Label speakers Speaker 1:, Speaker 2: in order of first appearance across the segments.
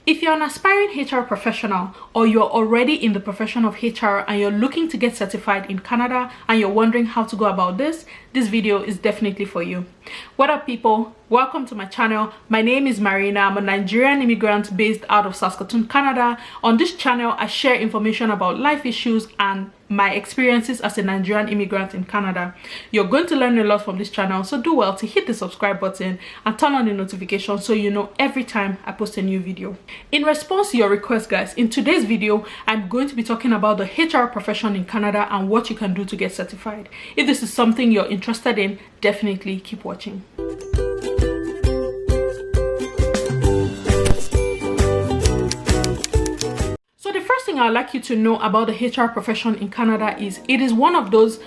Speaker 1: If you're an aspiring HR professional or you're already in the profession of HR and you're looking to get certified in Canada and you're wondering how to go about this video is definitely for you. What up, people? Welcome to my channel. My name is Marina. I'm a Nigerian immigrant based out of Saskatchewan, Canada. On this channel, I share information about life issues and my experiences as a Nigerian immigrant in Canada. You're going to learn a lot from this channel, so do well to hit the subscribe button and turn on the notification so you know every time I post a new video. In response to your request, guys, in today's video, I'm going to be talking about the HR profession in Canada and what you can do to get certified. If this is something you're interested in, definitely keep watching. I'd like you to know about the HR profession in Canada is it is one of those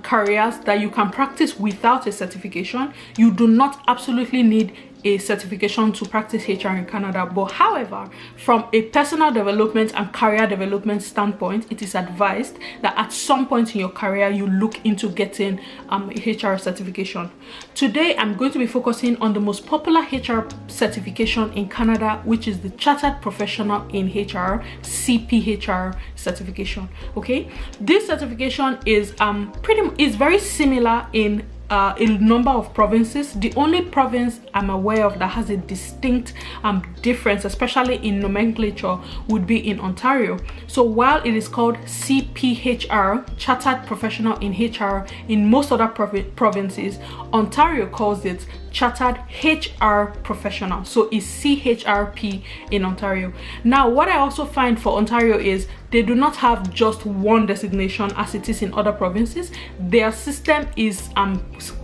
Speaker 1: careers that you can practice without a certification. You do not absolutely need a certification to practice HR in Canada, but however, from a personal development and career development standpoint, it is advised that at some point in your career you look into getting a HR certification. Today I'm going to be focusing on the most popular HR certification in Canada, which is the Chartered Professional in HR CPHR certification. Okay, this certification is very similar in a number of provinces. The only province I'm aware of that has a distinct difference, especially in nomenclature, would be in Ontario. So while it is called CPHR, Chartered Professional in HR, in most other provinces, Ontario calls it Chartered HR Professional. So it's CHRP in Ontario. Now, what I also find for Ontario is they do not have just one designation as it is in other provinces. Their system is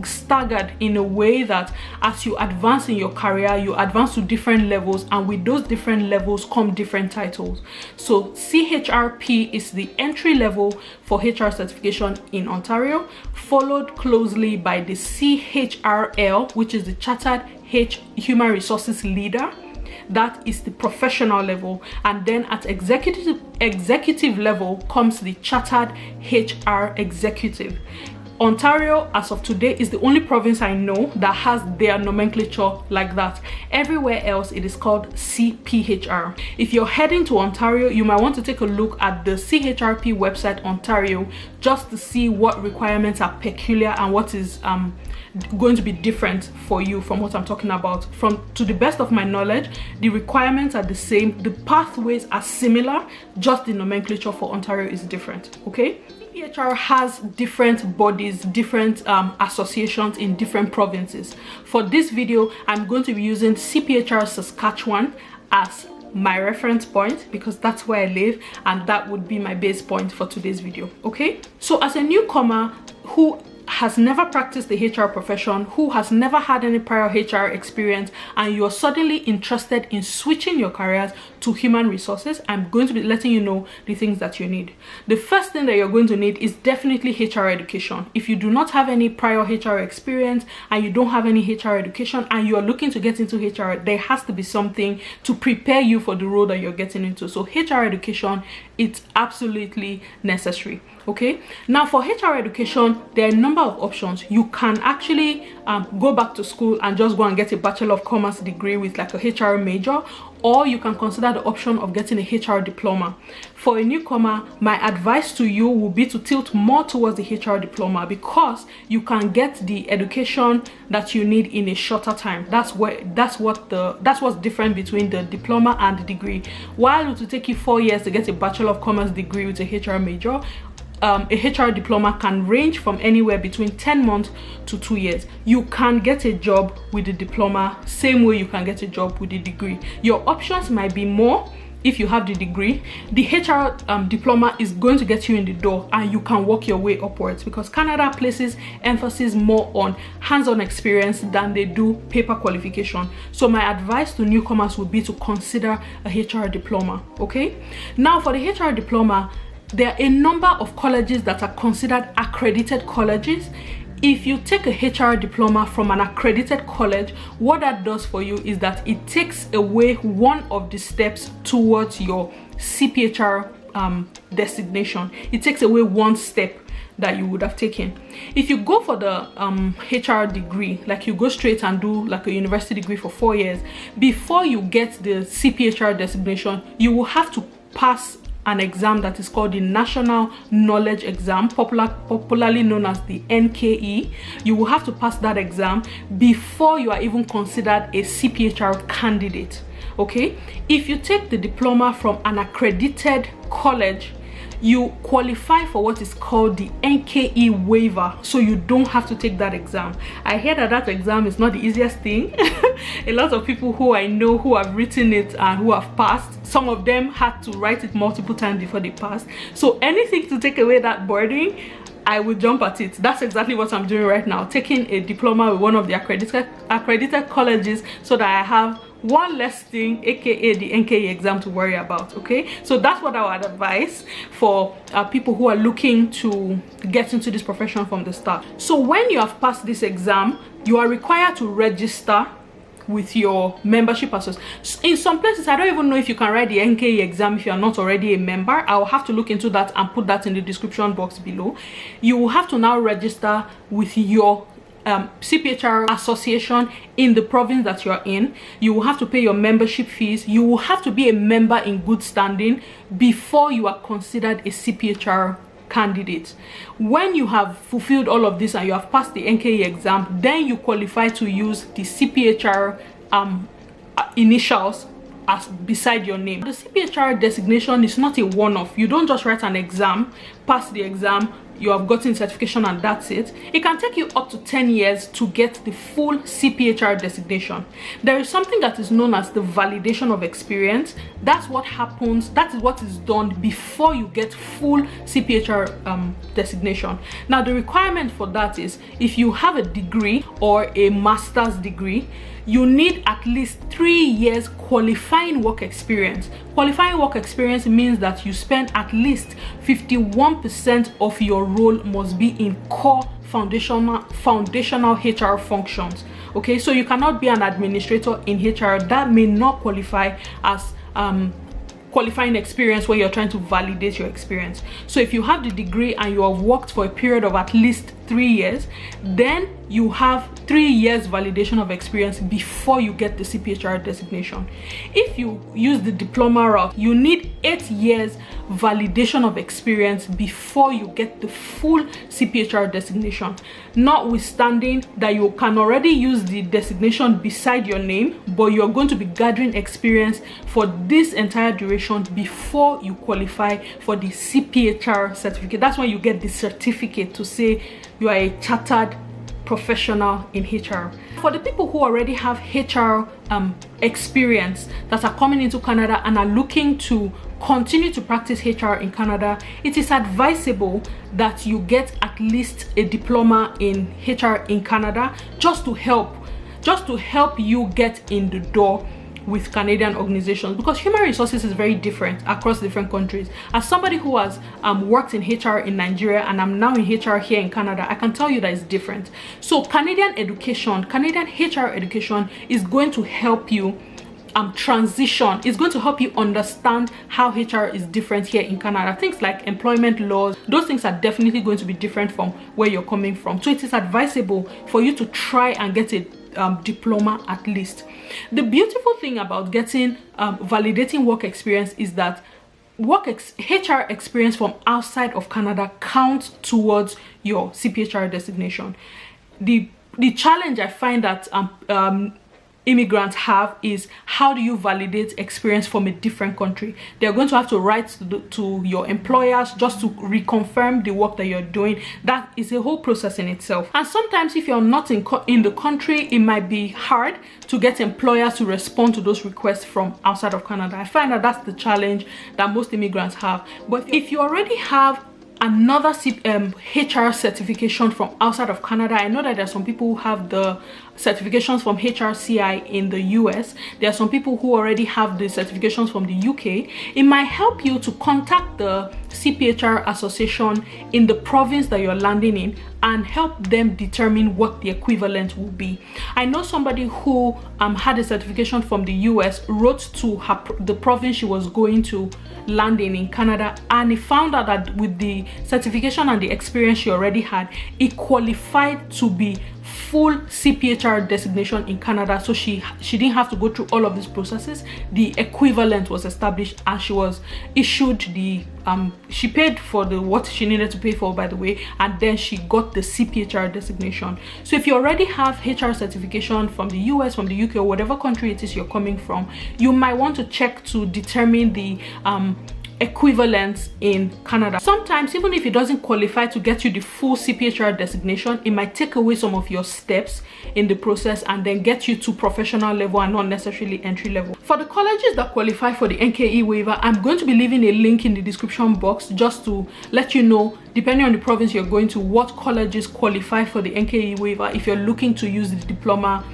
Speaker 1: staggered in a way that as you advance in your career, you advance to different levels, and with those different levels come different titles. So CHRP is the entry level for HR certification in Ontario, followed closely by the CHRL, which is the Chartered Human Resources Leader. That is the professional level, and then at executive level comes the Chartered HR Executive. Ontario, as of today, is the only province I know that has their nomenclature like that. Everywhere else, it is called CPHR. If you're heading to Ontario, you might want to take a look at the CHRP website, Ontario, just to see what requirements are peculiar and what is going to be different for you from what I'm talking about. To the best of my knowledge, the requirements are the same, the pathways are similar, just the nomenclature for Ontario is different. Okay, CPHR has different bodies, different associations in different provinces. For this video, I'm going to be using CPHR Saskatchewan as my reference point because that's where I live, and that would be my base point for today's video. Okay, so as a newcomer who has never practiced the HR profession, who has never had any prior HR experience, and you're suddenly interested in switching your careers to human resources, I'm going to be letting you know the things that you need. The first thing that you're going to need is definitely HR education. If you do not have any prior HR experience and you don't have any HR education and you're looking to get into HR, there has to be something to prepare you for the role that you're getting into. So HR education, it's absolutely necessary. Okay, now for HR education, there are a number of options. You can actually go back to school and just go and get a Bachelor of Commerce degree with like a HR major, or you can consider the option of getting a HR diploma. For a newcomer, my advice to you will be to tilt more towards the HR diploma because you can get the education that you need in a shorter time. That's what's different between the diploma and the degree. While it will take you 4 years to get a Bachelor of Commerce degree with a HR major, a HR diploma can range from anywhere between 10 months to 2 years. You can get a job with a diploma, same way you can get a job with a degree. Your options might be more if you have the degree. The HR diploma is going to get you in the door and you can work your way upwards because Canada places emphasis more on hands-on experience than they do paper qualification. So my advice to newcomers would be to consider a HR diploma. Okay, now for the HR diploma, there are a number of colleges that are considered accredited colleges. If you take a HR diploma from an accredited college, what that does for you is that it takes away one of the steps towards your CPHR designation. It takes away one step. that you would have taken. If you go for the HR degree, like you go straight and do like a university degree for 4 years, before you get the CPHR designation, you will have to pass an exam that is called the National Knowledge Exam, popularly known as the NKE. You will have to pass that exam before you are even considered a CPHR candidate. Okay, if you take the diploma from an accredited college, you qualify for what is called the NKE Waiver, so you don't have to take that exam. I hear that that exam is not the easiest thing. A lot of people who I know who have written it and who have passed, some of them had to write it multiple times before they passed. So anything to take away that burden, I would jump at it. That's exactly what I'm doing right now, taking a diploma with one of the accredited colleges, so that I have one less thing, aka the NKE exam, to worry about. Okay, so that's what I would advise for people who are looking to get into this profession from the start. So when you have passed this exam, you are required to register with your membership association. In some places, I don't even know if you can write the NKE exam if you are not already a member. I'll have to look into that and put that in the description box below. You will have to now register with your CPHR association in the province that you're in. You will have to pay your membership fees. You will have to be a member in good standing before you are considered a CPHR candidate. When you have fulfilled all of this and you have passed the NKE exam, then you qualify to use the CPHR initials as beside your name. The CPHR designation is not a one-off. You don't just write an exam, pass the exam, you have gotten certification and that's it. It can take you up to 10 years to get the full CPHR designation. There is something that is known as the validation of experience. That's what happens, that is what is done before you get full CPHR designation. Now the requirement for that is, if you have a degree or a master's degree, you need at least 3 years qualifying work experience. Qualifying work experience means that you spend at least 51% of your role must be in core foundational HR functions. Okay, so you cannot be an administrator in HR. That may not qualify as qualifying experience where you're trying to validate your experience. So if you have the degree and you have worked for a period of at least 3 years, then you have 3 years validation of experience before you get the CPHR designation. If you use the diploma route, you need 8 years validation of experience before you get the full CPHR designation, notwithstanding that you can already use the designation beside your name, but you're going to be gathering experience for this entire duration before you qualify for the CPHR certificate. That's when you get the certificate to say you are a chartered professional in HR. For the people who already have HR experience that are coming into Canada and are looking to continue to practice HR in Canada, it is advisable that you get at least a diploma in HR in Canada, just to help you get in the door with Canadian organizations, because human resources is very different across different countries. As somebody who has worked in HR in Nigeria and I'm now in HR here in Canada, I can tell you that it's different. So Canadian HR education is going to help you transition. It's going to help you understand how HR is different here in Canada. Things like employment laws, those things are definitely going to be different from where you're coming from. So it is advisable for you to try and get a diploma at least. The beautiful thing about getting validating work experience is that HR experience from outside of Canada counts towards your CPHR designation. The challenge I find that immigrants have is, how do you validate experience from a different country? They're going to have to write to your employers just to reconfirm the work that you're doing. That is a whole process in itself. And sometimes if you're not in the country, it might be hard to get employers to respond to those requests from outside of Canada. I find that that's the challenge that most immigrants have. But if you already have another HR certification from outside of Canada, I know that there are some people who have the certifications from HRCI in the US. There are some people who already have the certifications from the UK. It might help you to contact the CPHR association in the province that you're landing in and help them determine what the equivalent will be. I know somebody who had a certification from the US, wrote to the province she was going to land in Canada, and he found out that with the certification and the experience she already had, it qualified to be full CPHR designation in Canada. So she didn't have to go through all of these processes. The equivalent was established and she was issued the she paid for what she needed to pay for, by the way, and then she got the CPHR designation. So if you already have HR certification from the US, from the UK, or whatever country it is you're coming from, you might want to check to determine the equivalents in Canada. Sometimes, even if it doesn't qualify to get you the full CPHR designation, it might take away some of your steps in the process and then get you to professional level and not necessarily entry level. For the colleges that qualify for the NKE waiver, I'm going to be leaving a link in the description box just to let you know, depending on the province you're going to, what colleges qualify for the NKE waiver if you're looking to use the diploma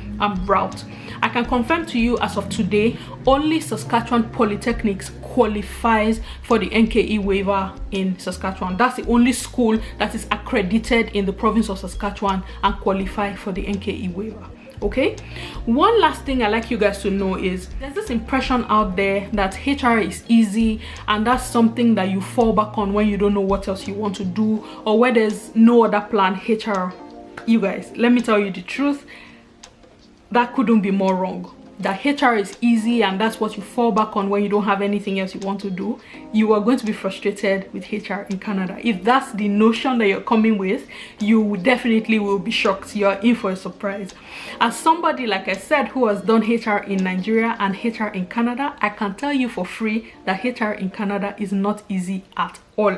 Speaker 1: route. I can confirm to you as of today, only Saskatchewan Polytechnics qualifies for the NKE waiver in Saskatchewan. That's the only school that is accredited in the province of Saskatchewan and qualify for the NKE waiver. Okay, one last thing I like you guys to know is there's this impression out there that HR is easy and that's something that you fall back on when you don't know what else you want to do or where there's no other plan. HR, you guys, let me tell you the truth, that couldn't be more wrong. That HR is easy and that's what you fall back on when you don't have anything else you want to do. You are going to be frustrated with HR in Canada. If that's the notion that you're coming with, you definitely will be shocked. You're in for a surprise. As somebody, like I said, who has done HR in Nigeria and HR in Canada, I can tell you for free that HR in Canada is not easy at all.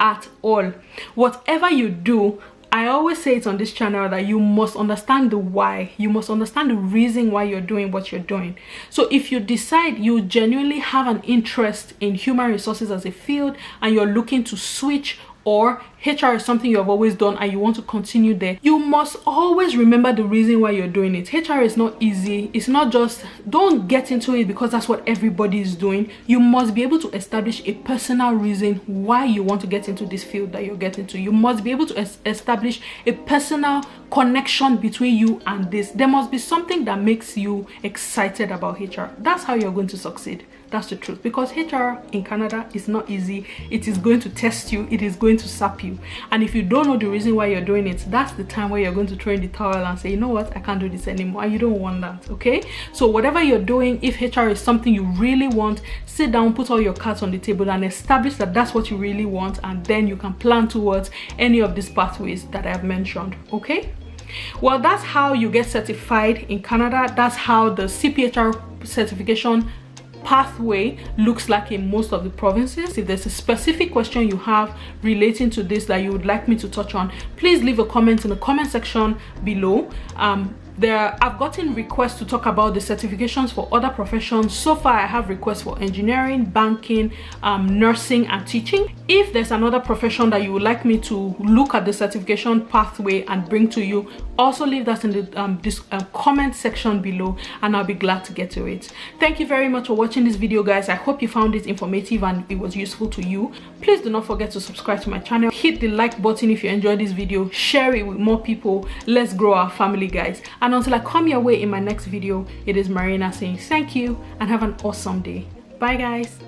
Speaker 1: At all. Whatever you do, I always say it on this channel that you must understand the why. You must understand the reason why you're doing what you're doing. So if you decide you genuinely have an interest in human resources as a field and you're looking to switch, or HR is something you have always done and you want to continue there, you must always remember the reason why you're doing it. HR is not easy. It's not just, don't get into it because that's what everybody is doing. You must be able to establish a personal reason why you want to get into this field that you're getting to. You must be able to establish a personal connection between you and this. There must be something that makes you excited about HR. That's how you're going to succeed. That's the truth, because HR in Canada is not easy. It is going to test you. It is going to sap you. And if you don't know the reason why you're doing it, that's the time where you're going to throw in the towel and say, you know what, I can't do this anymore. And you don't want that, okay? So whatever you're doing, if HR is something you really want, sit down, put all your cards on the table and establish that that's what you really want, and then you can plan towards any of these pathways that I have mentioned, okay? Well, that's how you get certified in Canada. That's how the CPHR certification pathway looks like in most of the provinces. If there's a specific question you have relating to this that you would like me to touch on, please leave a comment in the comment section below. I've gotten requests to talk about the certifications for other professions. So far I have requests for engineering, banking, nursing and teaching. If there's another profession that you would like me to look at the certification pathway and bring to you, also leave that in the comment section below and I'll be glad to get to it. Thank you very much for watching this video, guys. I hope you found it informative and it was useful to you. Please do not forget to subscribe to my channel. Hit the like button if you enjoyed this video. Share it with more people. Let's grow our family, guys. And until I come your way in my next video, it is Marina saying thank you and have an awesome day. Bye, guys.